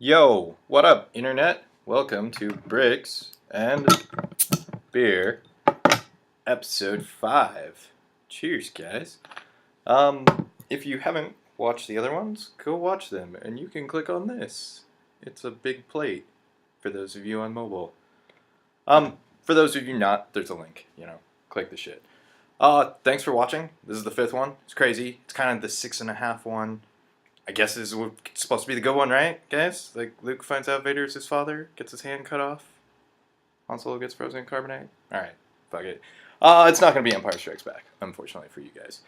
Yo, what up, Internet? Welcome to Bricks and Beer, episode 5. Cheers, guys. If you haven't watched the other ones, go watch them, and you can click on this. It's a big plate for those of you on mobile. For those of you not, there's a link, click the shit. Thanks for watching. This is the 5th one. It's crazy. It's kind of the 6.5 one. I guess this is supposed to be the good one, right, guys? Like, Luke finds out Vader is his father, gets his hand cut off. Han Solo gets frozen in carbonite. Alright, fuck it. It's not going to be Empire Strikes Back, unfortunately for you guys.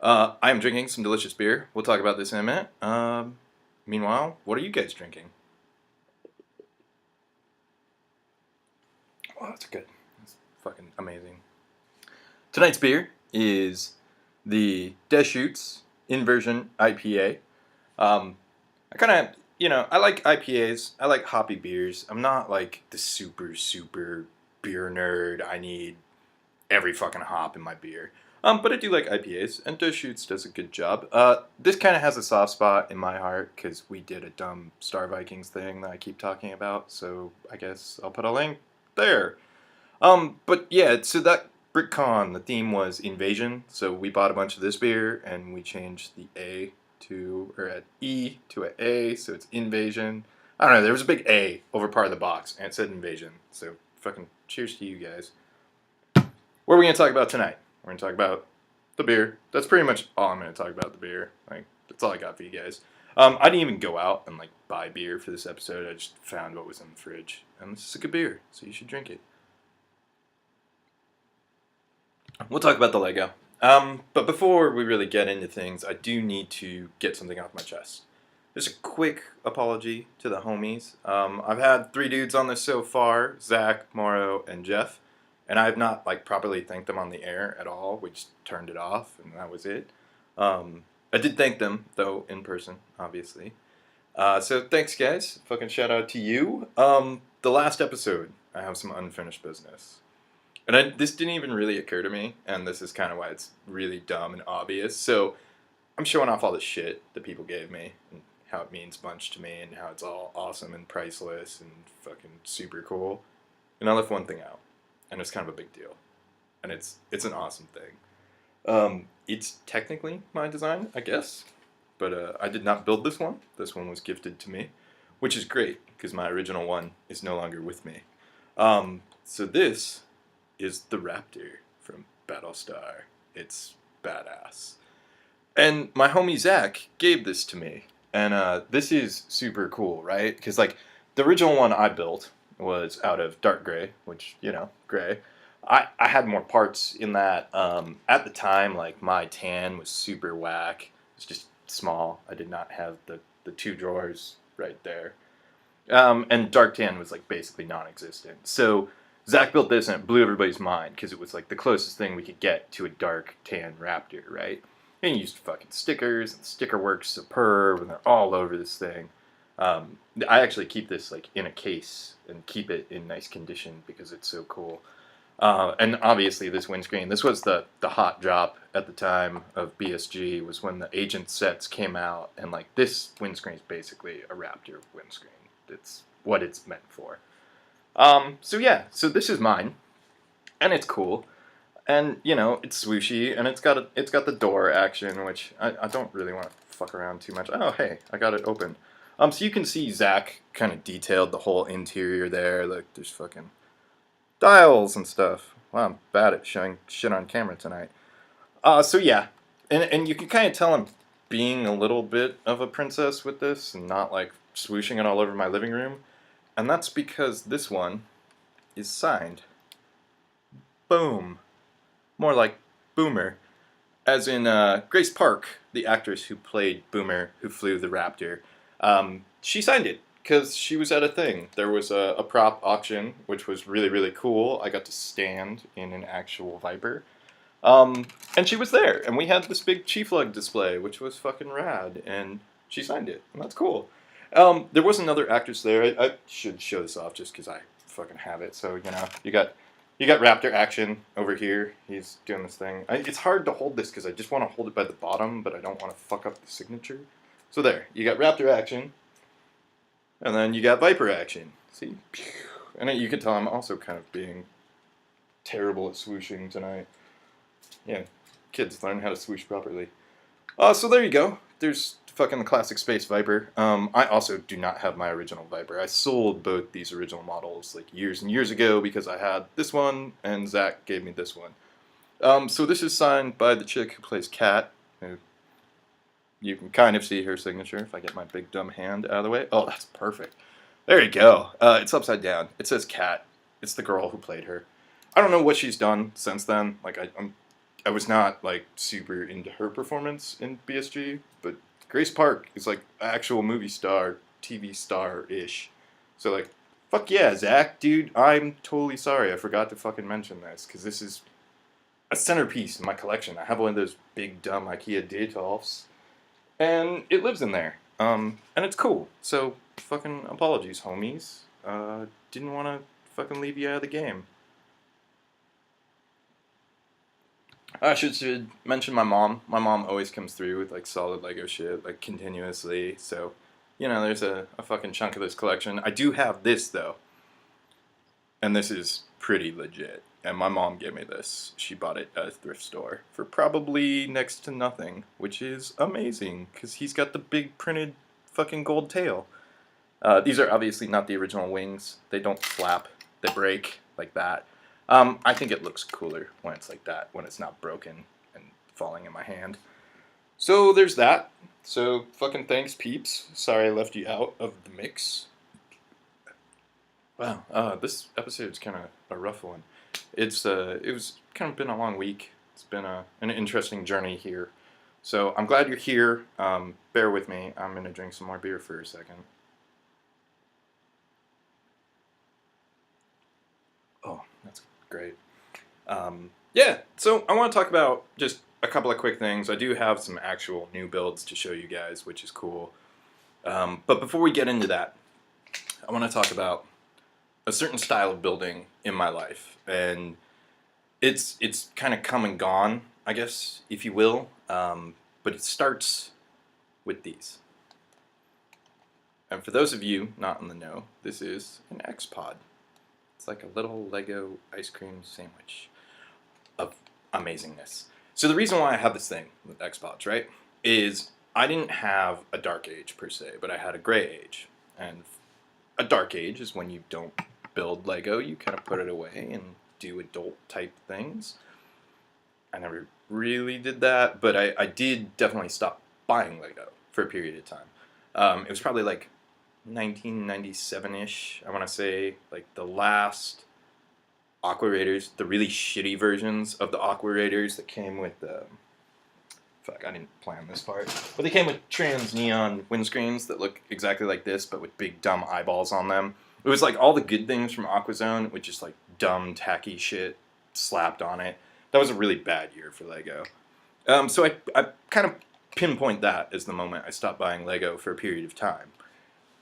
I am drinking some delicious beer. We'll talk about this in a minute. Meanwhile, what are you guys drinking? Oh, that's good. That's fucking amazing. Tonight's beer is the Deschutes Inversion IPA. I kind of, I like IPAs. I like hoppy beers. I'm not like the super beer nerd. I need every fucking hop in my beer. But I do like IPAs, and Deschutes does a good job. This kind of has a soft spot in my heart because we did a dumb Star Vikings thing that I keep talking about. So I guess I'll put a link there. But yeah, so that BrickCon, the theme was invasion. So we bought a bunch of this beer and we changed the A to, or at E to an A, so it's invasion. I don't know, there was a big A over part of the box and it said invasion. So fucking cheers to you guys. What are we going to talk about tonight? We're going to talk about the beer. That's pretty much all I'm going to talk about, the beer. Like, that's all I got for you guys. I didn't even go out and like buy beer for this episode. I just found what was in the fridge. And this is a good beer, so you should drink it. We'll talk about the Lego. But before we really get into things, I do need to get something off my chest. Just a quick apology to the homies. I've had 3 dudes on this so far, Zach, Morrow, and Jeff. And I have not properly thanked them on the air at all. We just turned it off, and that was it. I did thank them, though, in person, obviously. So thanks, guys. Fucking shout out to you. The last episode, I have some unfinished business. And this didn't even really occur to me, and this is kind of why it's really dumb and obvious. So I'm showing off all the shit that people gave me, and how it means a bunch to me, and how it's all awesome and priceless and fucking super cool. And I left one thing out, and it's kind of a big deal. And it's an awesome thing. It's technically my design, I guess, but I did not build this one. This one was gifted to me, which is great, because my original one is no longer with me. So this is the Raptor from Battlestar. It's badass. And my homie Zach gave this to me. And this is super cool, right? Because, the original one I built was out of dark gray, which, gray. I had more parts in that. At the time, my tan was super whack. It's just small. I did not have the 2 drawers right there. And dark tan was, basically non-existent. So Zach built this and it blew everybody's mind because it was the closest thing we could get to a dark tan Raptor, right? And he used fucking stickers, and the sticker work's superb, and they're all over this thing. I actually keep this in a case and keep it in nice condition because it's so cool. And obviously this windscreen, this was the hot drop at the time of BSG, was when the Agent sets came out, and this windscreen is basically a Raptor windscreen. It's what it's meant for. So yeah, so this is mine, and it's cool, and it's swooshy, and it's got the door action, which I don't really want to fuck around too much. Oh hey, I got it open. So you can see Zach kind of detailed the whole interior there. There's fucking dials and stuff. Wow, I'm bad at showing shit on camera tonight. So yeah, and you can kind of tell I'm being a little bit of a princess with this, and not swooshing it all over my living room. And that's because this one is signed. Boom. More like Boomer. As in Grace Park, the actress who played Boomer, who flew the Raptor. She signed it because she was at a thing. There was a prop auction, which was really, really cool. I got to stand in an actual Viper. And she was there. And we had this big Chief Lug display, which was fucking rad. And she signed it. And that's cool. There was another actress there. I should show this off just because I fucking have it. So, you got Raptor action over here. He's doing this thing. It's hard to hold this because I just want to hold it by the bottom, but I don't want to fuck up the signature. So there, you got Raptor action. And then you got Viper action. See? And you can tell I'm also kind of being terrible at swooshing tonight. Yeah, kids learn how to swoosh properly. So there you go. There's fucking the classic Space Viper. I also do not have my original Viper. I sold both these original models like years and years ago because I had this one and Zach gave me this one. So this is signed by the chick who plays Kat. Who you can kind of see her signature if I get my big dumb hand out of the way. Oh, that's perfect. There you go. It's upside down. It says Kat. It's the girl who played her. I don't know what she's done since then. Like I was not like super into her performance in BSG, but Grace Park is like actual movie star, TV star ish. So like, fuck yeah, Zach, dude. I'm totally sorry. I forgot to fucking mention this because this is a centerpiece in my collection. I have one of those big dumb IKEA Detolfs, and it lives in there. And it's cool. So fucking apologies, homies. Didn't want to fucking leave you out of the game. I should mention my mom. My mom always comes through with like solid Lego shit, like continuously. So, there's a fucking chunk of this collection. I do have this though, and this is pretty legit. And my mom gave me this. She bought it at a thrift store for probably next to nothing, which is amazing because he's got the big printed fucking gold tail. These are obviously not the original wings. They don't flap. They break like that. I think it looks cooler when it's like that, when it's not broken and falling in my hand. So there's that. So fucking thanks, peeps. Sorry I left you out of the mix. Wow, this episode's kind of a rough one. It was kind of been a long week. It's been an interesting journey here. So I'm glad you're here. Bear with me. I'm gonna drink some more beer for a second. Oh, that's great. Yeah, so I want to talk about just a couple of quick things. I do have some actual new builds to show you guys, which is cool. But before we get into that, I want to talk about a certain style of building in my life, and it's kind of come and gone, I guess, if you will. But it starts with these. And for those of you not in the know, this is an X-Pod. It's like a little Lego ice cream sandwich of amazingness. So the reason why I have this thing with X-Pods, right, is I didn't have a dark age per se, but I had a gray age. And a dark age is when you don't build Lego, you kind of put it away and do adult type things. I never really did that, but I did definitely stop buying Lego for a period of time. It was probably like 1997-ish, I want to say, like the last Aqua Raiders, the really shitty versions of the Aqua Raiders that came with fuck, I didn't plan this part, but they came with trans neon windscreens that look exactly like this, but with big dumb eyeballs on them. It was like all the good things from AquaZone with just like dumb tacky shit slapped on it. That was a really bad year for Lego. So I kind of pinpoint that as the moment I stopped buying Lego for a period of time.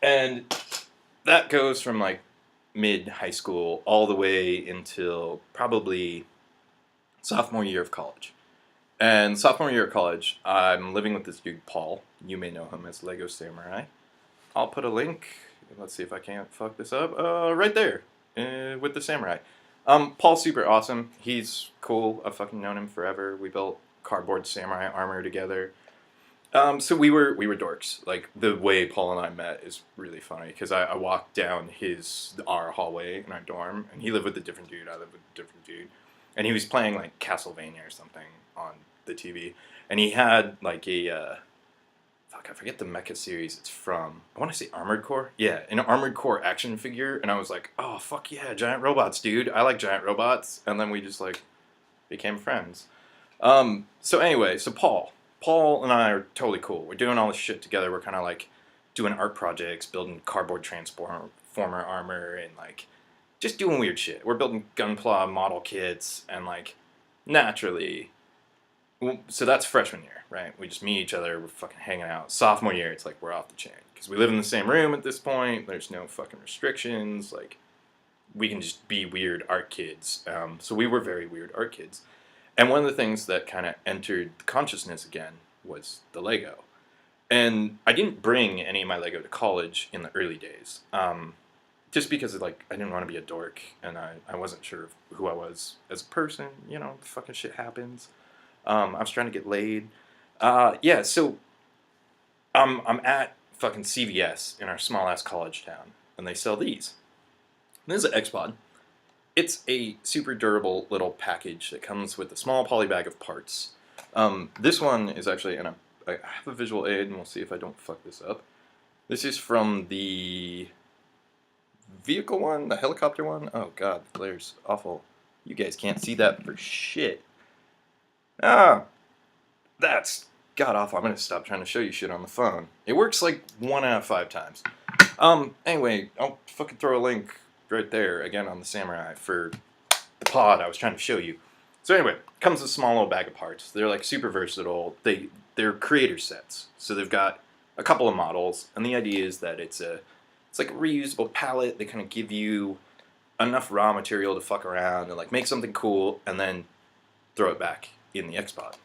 And that goes from like mid-high school all the way until probably sophomore year of college. And sophomore year of college, I'm living with this dude, Paul. You may know him as Lego Samurai. I'll put a link. Let's see if I can't fuck this up. Right there with the Samurai. Paul's super awesome. He's cool. I've fucking known him forever. We built cardboard Samurai armor together. So we were dorks. Like the way Paul and I met is really funny because I walked down our hallway in our dorm, and he lived with a different dude. I lived with a different dude, and he was playing like Castlevania or something on the TV, and he had like a fuck, I forget the mecha series it's from. I want to say Armored Core. Yeah, an Armored Core action figure, and I was like, oh fuck yeah, giant robots, dude. I like giant robots, and then we just like became friends. So anyway, so Paul and I are totally cool. We're doing all this shit together. We're kind of like doing art projects, building cardboard transformer armor, and like just doing weird shit. We're building Gunpla model kits, and like naturally, so that's freshman year, right? We just meet each other. We're fucking hanging out. Sophomore year, it's like we're off the chain because we live in the same room at this point. There's no fucking restrictions. Like we can just be weird art kids. So we were very weird art kids. And one of the things that kind of entered the consciousness again was the Lego. And I didn't bring any of my Lego to college in the early days, just because like I didn't want to be a dork, and I wasn't sure of who I was as a person. You know, fucking shit happens. I was trying to get laid. Yeah, so I'm at fucking CVS in our small ass college town, and they sell these. And this is an X-Pod. It's a super durable little package that comes with a small poly bag of parts. This one is actually, and I have a visual aid, and we'll see if I don't fuck this up. This is from the vehicle one, the helicopter one. Oh god, the glare's awful. You guys can't see that for shit. Ah, that's god awful. I'm gonna stop trying to show you shit on the phone. It works like 1 out of 5 times. Anyway, I'll fucking throw a link right there again on the Samurai for the pod I was trying to show you. So anyway, comes a small little bag of parts. They're like super versatile. They're creator sets. So they've got a couple of models, and the idea is that it's like a reusable palette. They kind of give you enough raw material to fuck around and like make something cool, and then throw it back in the X-Pod.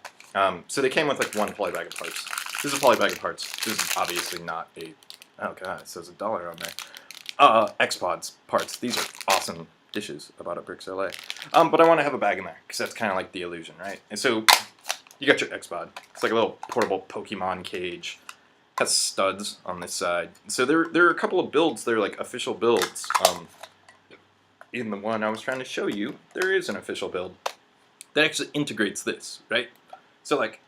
So they came with like one poly bag of parts. This is a poly bag of parts. This is obviously not a, oh god, it says $1 on there. X-Pods parts. These are awesome dishes I bought at Bricks LA. But I want to have a bag in there, because that's kind of like the illusion, right? And so you got your X-Pod. It's like a little portable Pokemon cage. Has studs on this side. So there are a couple of builds. They're like official builds. In the one I was trying to show you, there is an official build that actually integrates this, right? So like,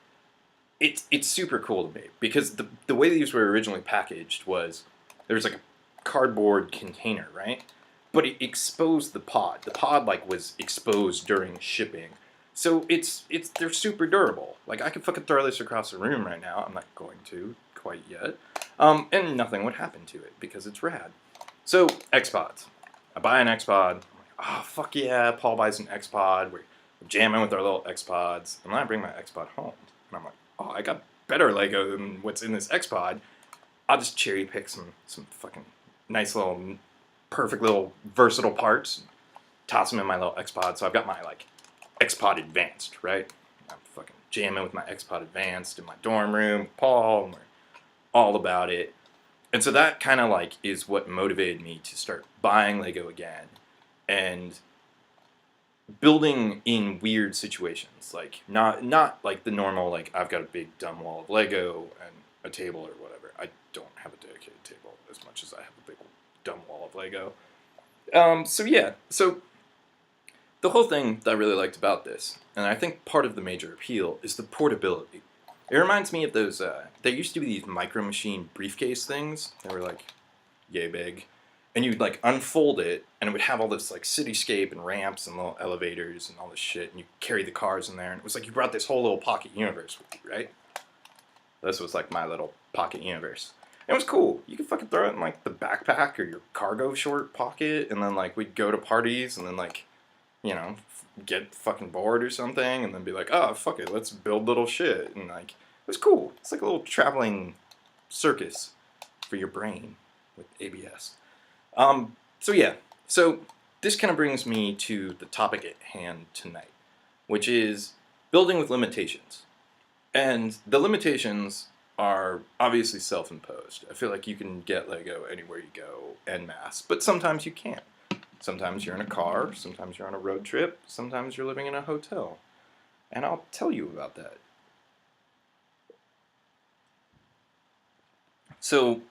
it's super cool to me, because the way these were originally packaged was there was like a cardboard container, right? But it exposed the pod. The pod like was exposed during shipping. So they're super durable. Like I could fucking throw this across the room right now. I'm not going to quite yet. And nothing would happen to it because it's rad. So X-Pods. I buy an X-Pod. I'm like, oh fuck yeah, Paul buys an X-Pod. We're jamming with our little X-Pods. And then I bring my X-Pod home. And I'm like, oh, I got better Lego than what's in this X-Pod. I'll just cherry pick some fucking nice little, perfect little versatile parts. Toss them in my little X-Pod. So I've got my like X-Pod Advanced, right? I'm fucking jamming with my X-Pod Advanced in my dorm room with Paul, and we're all about it. And so that kind of like is what motivated me to start buying Lego again and building in weird situations, like not like the normal, like I've got a big dumb wall of Lego and a table or whatever. I don't have a dedicated table as much as I have a big dumb wall of Lego. So yeah, so the whole thing that I really liked about this, and I think part of the major appeal, is the portability. It reminds me of those, there used to be these Micro Machine briefcase things. They were like yay big. And you'd like unfold it, and it would have all this like cityscape and ramps and little elevators and all this shit, and you carry the cars in there, and it was like you brought this whole little pocket universe with you, right? This was like my little pocket universe. It was cool. You could fucking throw it in like the backpack or your cargo short pocket, and then like we'd go to parties, and then like, you know, get fucking bored or something, and then be like, oh, fuck it, let's build little shit. And like, it was cool. It's like a little traveling circus for your brain with ABS. So yeah, so this kind of brings me to the topic at hand tonight, which is building with limitations. And the limitations are obviously self-imposed. I feel like you can get Lego anywhere you go en masse, but sometimes you can't. Sometimes you're in a car, sometimes you're on a road trip, sometimes you're living in a hotel. And I'll tell you about that. So,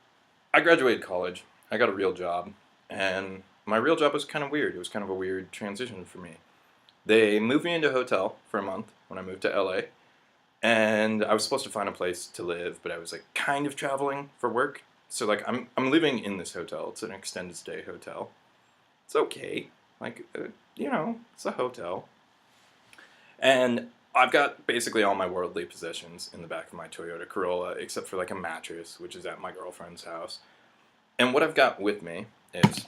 I graduated college, I got a real job, and my real job was kind of weird. It was kind of a weird transition for me. They moved me into a hotel for a month when I moved to LA, and I was supposed to find a place to live, but I was like kind of traveling for work. So like I'm living in this hotel. It's an extended stay hotel. It's okay. Like, you know, it's a hotel. And I've got basically all my worldly possessions in the back of my Toyota Corolla, except for like a mattress, which is at my girlfriend's house. And what I've got with me is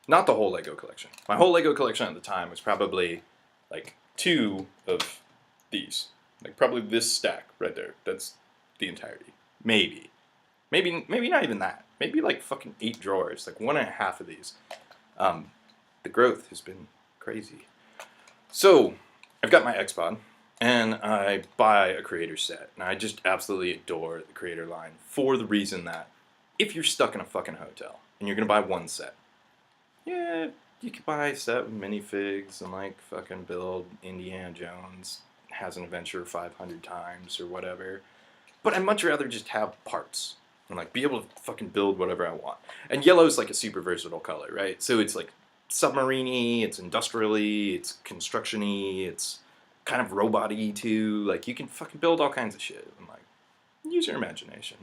not the whole Lego collection. My whole Lego collection at the time was probably like 2 of these. Like probably this stack right there. That's the entirety. Maybe not even that. Maybe like fucking 8 drawers. Like 1.5 of these. The growth has been crazy. So, I've got my X-Pod. and I buy a creator set, and I just absolutely adore the creator line for the reason that if you're stuck in a fucking hotel and you're gonna buy one set, yeah, you could buy a set with minifigs and like fucking build Indiana Jones has an adventure 500 times or whatever. But I'd much rather just have parts and like be able to fucking build whatever I want. And yellow's like a super versatile color, right? So it's like submarine-y, it's industrially, it's construction-y, it's kind of robot-y too. Like you can fucking build all kinds of shit and like use your imagination.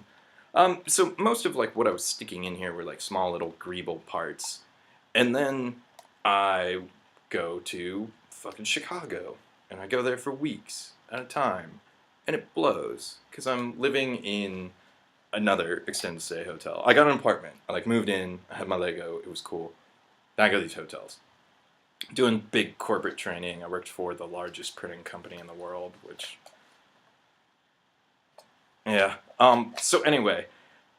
So most of like what I was sticking in here were like small little greeble parts. And then I go to fucking Chicago and I go there for weeks at a time. And it blows because I'm living in another extended stay hotel. I got an apartment. I like moved in. I had my Lego. It was cool. Then I go to these hotels. Doing big corporate training. I worked for the largest printing company in the world, which yeah. So anyway,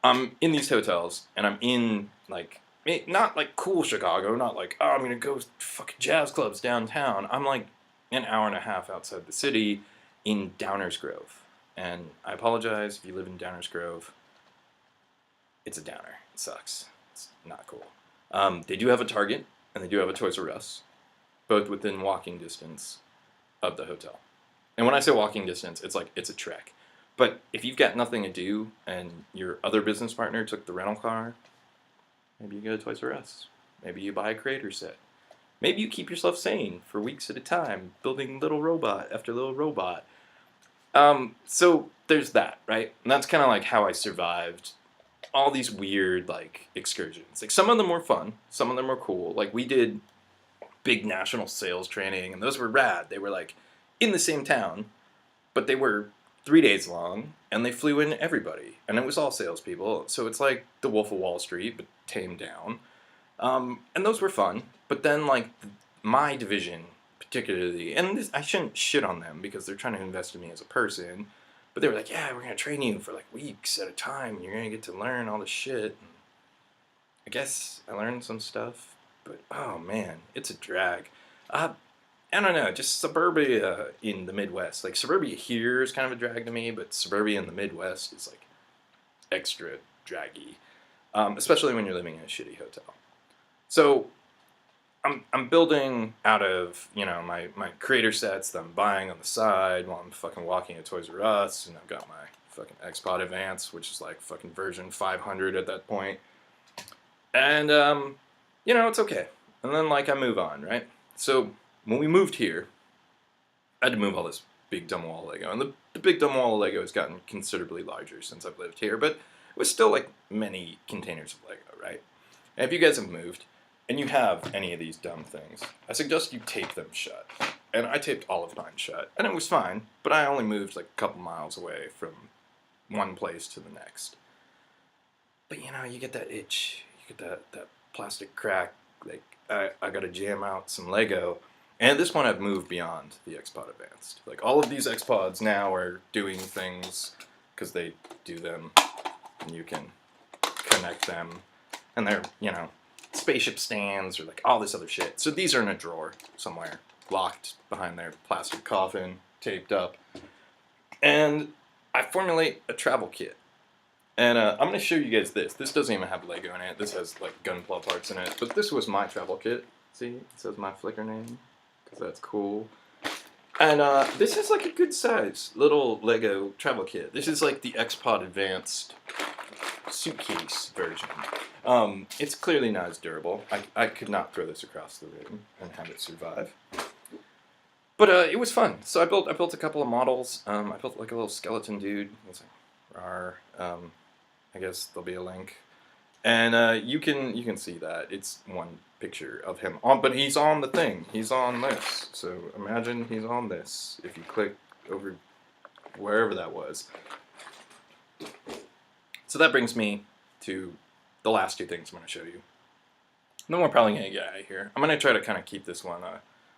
I'm in these hotels and I'm in like not like cool Chicago, not like oh I'm gonna go fucking jazz clubs downtown. I'm like an hour and a half outside the city in Downers Grove. And I apologize if you live in Downers Grove. It's a downer. It sucks. It's not cool. They do have a Target and they do have a Toys R Us, both within walking distance of the hotel. And when I say walking distance, it's like it's a trek. But if you've got nothing to do and your other business partner took the rental car, maybe you go to Toys R Us. Maybe you buy a creator set. Maybe you keep yourself sane for weeks at a time, building little robot after little robot. So there's that, right? And that's kind of like how I survived all these weird like excursions. Like some of them were fun, some of them were cool. Like we did big national sales training, and those were rad. They were like in the same town, but they were 3 days long, and they flew in everybody, and it was all salespeople. So it's like the Wolf of Wall Street, but tamed down. And those were fun. But then like my division particularly, and this, I shouldn't shit on them because they're trying to invest in me as a person. But they were like, yeah, we're going to train you for like weeks at a time. And you're going to get to learn all this shit. And I guess I learned some stuff. But, oh, man, it's a drag. I don't know, just suburbia in the Midwest. Like, suburbia here is kind of a drag to me. But suburbia in the Midwest is like extra draggy. Especially when you're living in a shitty hotel. So I'm building out of, you know, my creator sets that I'm buying on the side while I'm fucking walking at Toys R Us, and I've got my fucking XPod Advance, which is like fucking version 500 at that point. And, you know, it's okay. And then, like, I move on, right? So, when we moved here, I had to move all this big dumb wall Lego. And the big dumb wall Lego has gotten considerably larger since I've lived here, but it was still, like, many containers of Lego, right? And if you guys have moved, and you have any of these dumb things, I suggest you tape them shut. And I taped all of mine shut, and it was fine, but I only moved like a couple miles away from one place to the next. But you know, you get that itch, you get that plastic crack, like I gotta jam out some Lego. And at this point I've moved beyond the XPod Advanced. Like all of these XPods now are doing things because they do them, and you can connect them, and they're, you know, spaceship stands or like all this other shit. So these are in a drawer somewhere, locked behind their plastic coffin, taped up. And I formulate a travel kit. And I'm going to show you guys this. This doesn't even have Lego in it. This has like gunpla parts in it. But this was my travel kit. See, it says my Flickr name, because that's cool. And this is like a good size little Lego travel kit. This is like the XPod Advanced suitcase version. It's clearly not as durable. I could not throw this across the room and have it survive. But it was fun. So I built a couple of models. I built like a little skeleton dude. It's like rawr. I guess there'll be a link. And you can see that. It's one picture of him on, but he's on the thing. He's on this. So imagine he's on this. If you click over wherever that was. So that brings me to the last two things I'm going to show you. Then we're probably going to get out of here. I'm going to try to kind of keep this one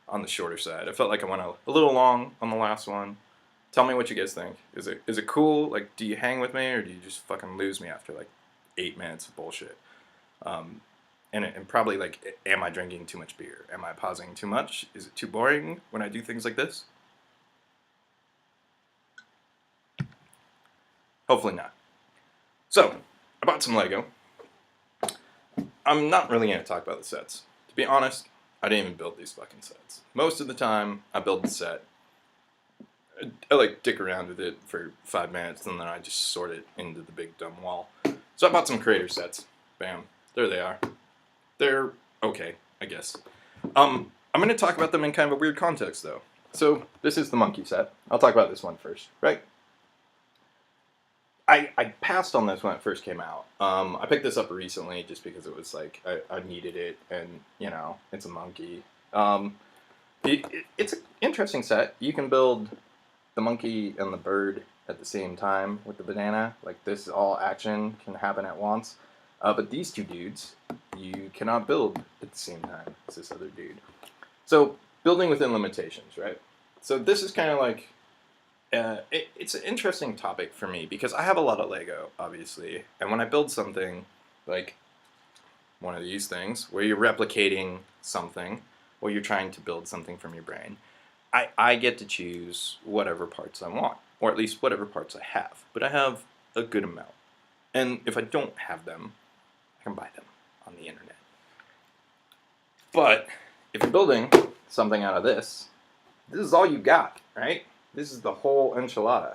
on the shorter side. I felt like I went a little long on the last one. Tell me what you guys think. Is it cool? Like, do you hang with me, or do you just fucking lose me after like 8 minutes of bullshit? And probably like, am I drinking too much beer? Am I pausing too much? Is it too boring when I do things like this? Hopefully not. So, I bought some Lego. I'm not really going to talk about the sets. To be honest, I didn't even build these fucking sets. Most of the time, I build the set. I like dick around with it for 5 minutes, and then I just sort it into the big dumb wall. So I bought some creator sets. Bam. There they are. They're okay, I guess. I'm going to talk about them in kind of a weird context, though. So this is the monkey set. I'll talk about this one first, right? I passed on this when it first came out. I picked this up recently just because it was like I needed it, and you know it's a monkey. It's an interesting set. You can build the monkey and the bird at the same time with the banana. Like this, all action can happen at once. But these two dudes, you cannot build at the same time as this other dude. So building within limitations, right? So this is kind of like it's an interesting topic for me because I have a lot of Lego, obviously, and when I build something like one of these things where you're replicating something or you're trying to build something from your brain, I get to choose whatever parts I want, or at least whatever parts I have, but I have a good amount. And if I don't have them, I can buy them on the internet. But if you're building something out of this is all you got, right? This is the whole enchilada.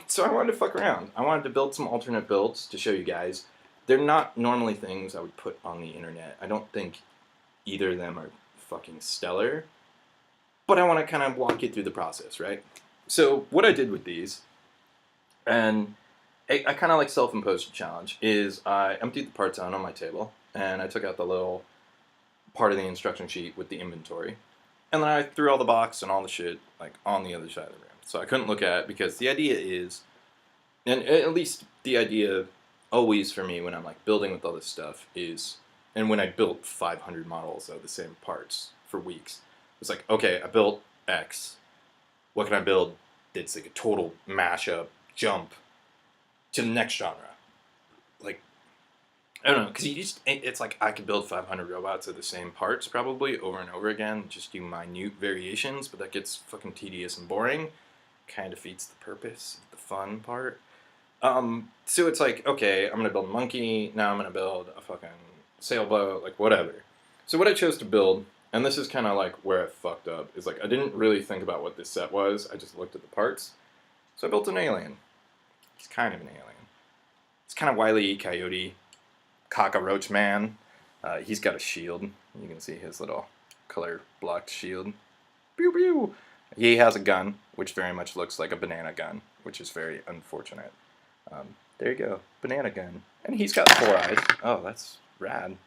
So I wanted to fuck around. I wanted to build some alternate builds to show you guys. They're not normally things I would put on the internet. I don't think either of them are fucking stellar. But I want to kind of walk you through the process, right? So what I did with these, and I kind of like self-imposed challenge, is I emptied the parts out on my table, and I took out the little part of the instruction sheet with the inventory. And then I threw all the box and all the shit like on the other side of the room. So I couldn't look at it because the idea is, and at least the idea always for me when I'm like building with all this stuff is, and when I built 500 models of the same parts for weeks, it's like, okay, I built X. What can I build that's like a total mashup, jump to the next genre? Like, I don't know, because it's like I could build 500 robots of the same parts probably over and over again, just do minute variations, but that gets fucking tedious and boring. Kind of defeats the purpose, the fun part. So it's like, okay, I'm going to build a monkey, now I'm going to build a fucking sailboat, like whatever. So what I chose to build, and this is kind of like where I fucked up, is like I didn't really think about what this set was, I just looked at the parts. So I built an alien. He's kind of an alien. It's kind of Wile E. Coyote. Cockroach man. He's got a shield. You can see his little color blocked shield. Pew pew. He has a gun, which very much looks like a banana gun, which is very unfortunate. There you go, banana gun. And he's got 4 eyes. Oh, that's rad.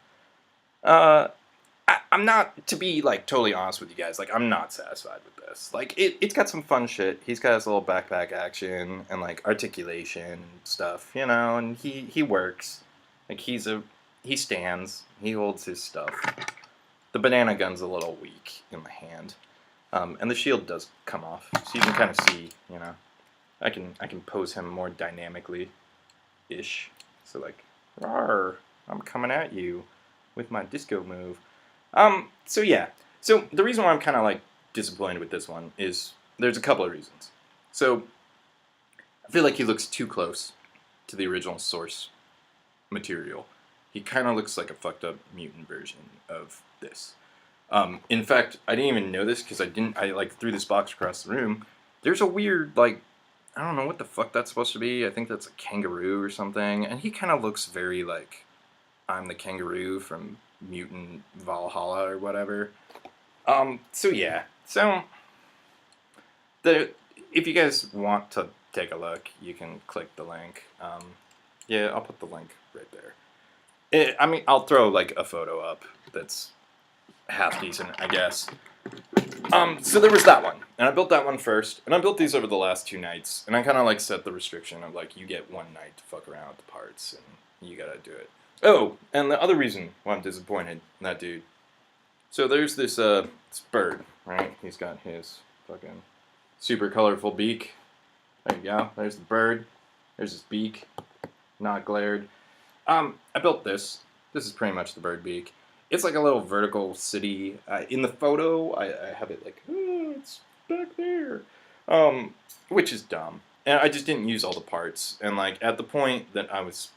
I'm not, to be like totally honest with you guys, like I'm not satisfied with this. Like it's got some fun shit. He's got his little backpack action and like articulation and stuff, you know, and he works. Like he stands, he holds his stuff. The banana gun's a little weak in the hand. And the shield does come off, so you can kind of see, you know. I can pose him more dynamically-ish. So like, rawr, I'm coming at you with my disco move. So yeah. So the reason why I'm kind of like disappointed with this one is there's a couple of reasons. So I feel like he looks too close to the original source material. He kind of looks like a fucked up mutant version of this. In fact, I didn't even know this because I like threw this box across the room. There's a weird, like, I don't know what the fuck that's supposed to be. I think that's a kangaroo or something. And he kind of looks very like I'm the kangaroo from Mutant Valhalla or whatever. So yeah. So if you guys want to take a look, you can click the link. Yeah, I'll put the link right there. I mean, I'll throw like a photo up that's half decent, I guess. So there was that one, and I built that one first, and I built these over the last 2 nights, and I kind of like set the restriction of like you get 1 night to fuck around with the parts, and you gotta do it. Oh, and the other reason why I'm disappointed in that dude. So there's this bird, right? He's got his fucking super colorful beak. There you go. There's the bird. There's his beak. Not glared. I built this. This is pretty much the bird beak. It's like a little vertical city. In the photo, I have it like, oh, it's back there. Which is dumb. and I just didn't use all the parts. And like at the point that I was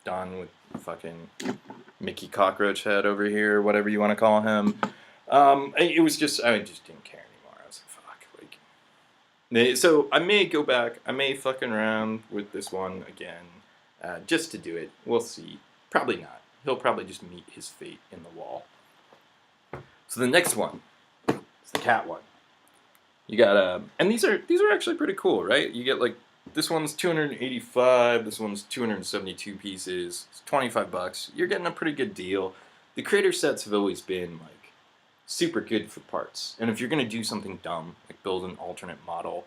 done with fucking Mickey Cockroach Head over here, whatever you want to call him, it was just I just didn't care anymore. I was like, fuck, like. So I may go back. I may fucking around with this one again, just to do it. We'll see. Probably not. He'll probably just meet his fate in the wall. So the next one is the cat one. You got and these are actually pretty cool, right? You get like this one's 285, this one's 272 pieces. It's $25. You're getting a pretty good deal. The creator sets have always been like super good for parts. And if you're gonna do something dumb, like build an alternate model,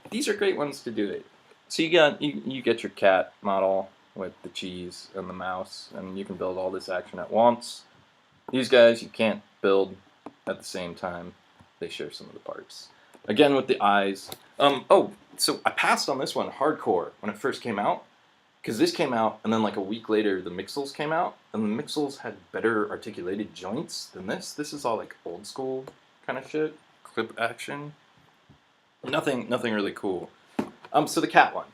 these are great ones to do it. So you get your cat model with the cheese and the mouse, and you can build all this action at once. These guys you can't build at the same time. They share some of the parts. Again with the eyes. So I passed on this one hardcore when it first came out, because this came out and then like a week later the Mixels came out, and the Mixels had better articulated joints than this. This is all like old school kind of shit, clip action. Nothing really cool. So the cat one.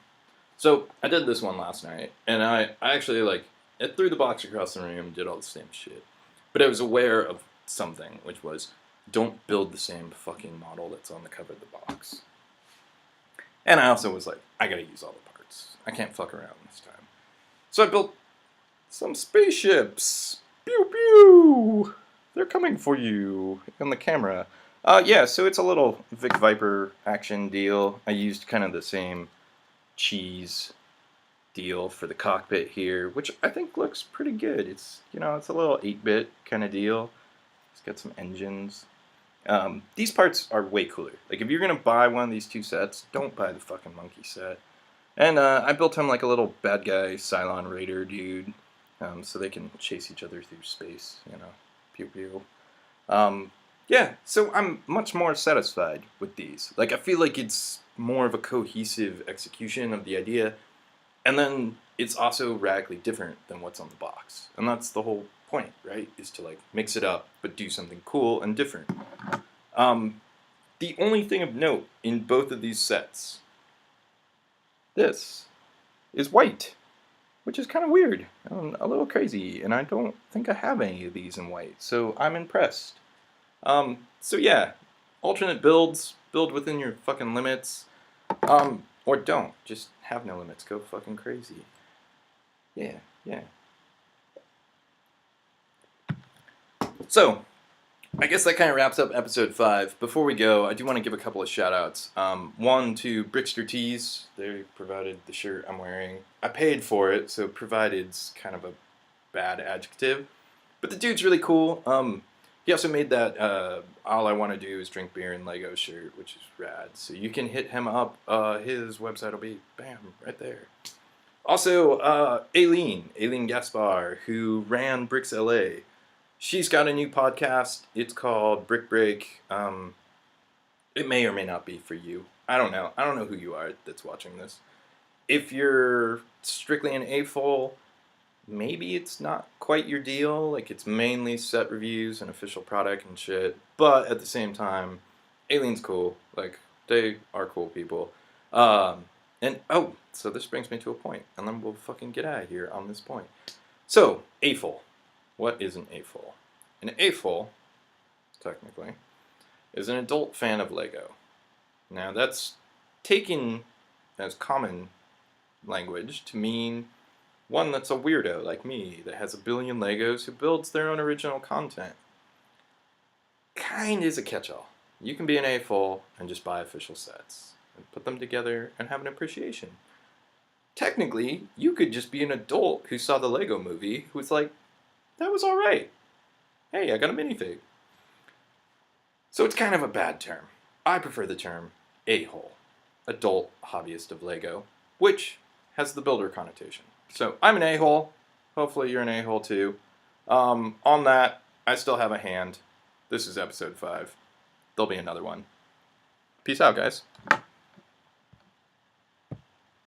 So I did this one last night, and I actually like it threw the box across the room, did all the same shit, but I was aware of something, which was don't build the same fucking model that's on the cover of the box. And I also was like, I gotta use all the parts. I can't fuck around this time. So I built some spaceships. Pew pew! They're coming for you in the camera. Yeah, so it's a little Vic Viper action deal. I used kind of the same cheese deal for the cockpit here, which I think looks pretty good. It's, it's a little 8-bit kind of deal. It's got some engines. These parts are way cooler. Like, if you're going to buy one of these two sets, don't buy the fucking monkey set. And I built him like a little bad guy Cylon Raider dude, so they can chase each other through space, pew pew. Yeah, so I'm much more satisfied with these. Like, I feel like it's more of a cohesive execution of the idea, and then it's also radically different than what's on the box. And that's the whole point, right? Is to like mix it up, but do something cool and different. The only thing of note in both of these sets, this is white, which is kind of weird, a little crazy, and I don't think I have any of these in white, so I'm impressed. So yeah, alternate builds, build within your fucking limits, or don't, just have no limits, go fucking crazy. Yeah. So, I guess that kind of wraps up episode 5. Before we go, I do want to give a couple of shout-outs. One to Brickster Tees. They provided the shirt I'm wearing. I paid for it, so provided's kind of a bad adjective. But the dude's really cool. He also made that All I Want to Do Is Drink Beer and Lego shirt, which is rad. So you can hit him up. His website will be, bam, right there. Also, Aileen Gaspar, who ran Bricks LA. She's got a new podcast. It's called Brick Break. It may or may not be for you. I don't know. I don't know who you are that's watching this. If you're strictly an AFOL, maybe it's not quite your deal. Like, it's mainly set reviews and official product and shit. But at the same time, Aileen's cool. Like, they are cool people. So this brings me to a point, and then we'll fucking get out of here on this point. So, AFOL. What is an AFOL? An AFOL, technically, is an adult fan of Lego. Now, that's taken as common language to mean one that's a weirdo like me that has a billion Legos who builds their own original content. Kind is a catch-all. You can be an AFOL and just buy official sets and put them together and have an appreciation. Technically, you could just be an adult who saw the Lego movie who was like, that was alright. Hey, I got a minifig. So it's kind of a bad term. I prefer the term a-hole, adult hobbyist of Lego, which has the builder connotation. So I'm an a-hole. Hopefully you're an a-hole too. On that, I still have a hand. This is episode 5. There'll be another one. Peace out, guys.